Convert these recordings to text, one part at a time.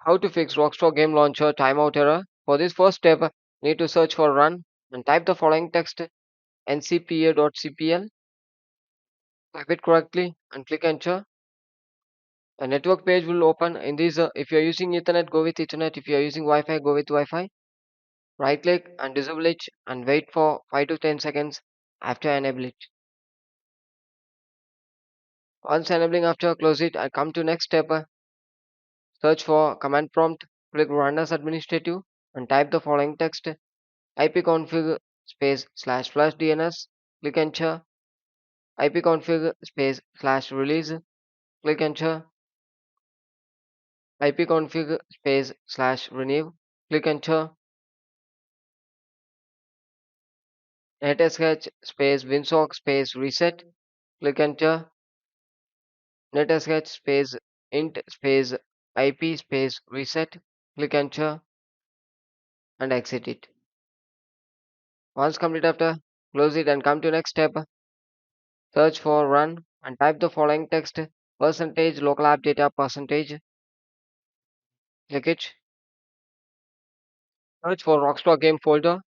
How to fix Rockstar Game Launcher timeout error. For this first step, need to search for run and type the following text ncpa.cpl. Type it correctly and click enter. A network page will open. In this, if you are using Ethernet, go with Ethernet. If you are using Wi-Fi, go with Wi-Fi. Right click and disable it and wait for 5 to 10 seconds after enable it. Once enabling after, close it and come to next step. Search for command prompt, click run as administrative and type the following text ipconfig space slash flush DNS, click enter, ipconfig space slash release, click enter, ipconfig space slash renew, click enter, netsh space winsock space reset, click enter, netsh space int space ip space reset, click enter and exit it. Once complete after, close it and come to next step. Search for run and type the following text percentage local app data percentage. Click it. Search for Rockstar game folder.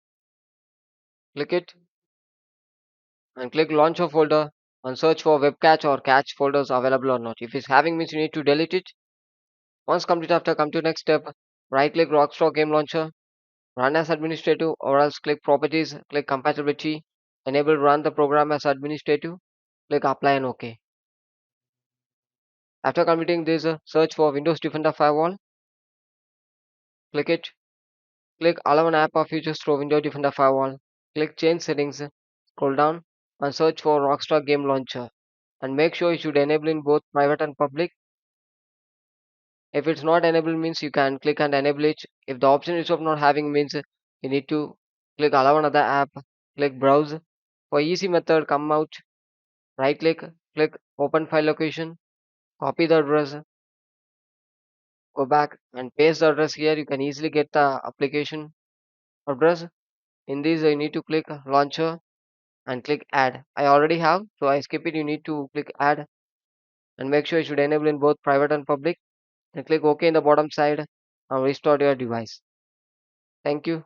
Click it and click launcher folder and search for web cache or cache folders available or not. If it's having means you need to delete it. Once complete after, come to next step. Right click Rockstar Game Launcher. Run as administrative or else click properties. Click compatibility. Enable run the program as administrative. Click apply and OK. After completing this, search for Windows Defender Firewall. Click it. Click Allow an app or features through Windows Defender Firewall. Click Change Settings. Scroll down and search for Rockstar Game Launcher. And make sure you should enable in both private and public. If it's not enabled means you can click and enable it. If the option is of not having means you need to click Allow another app. Click Browse. For easy method, come out. Right click Open File Location. Copy the address. Go back and paste the address here. You can easily get the application address. In this, you need to click Launcher and click add. I already have, so I skip it. You need to click add and make sure you should enable in both private and public and click OK in the bottom side and restart your device. Thank you.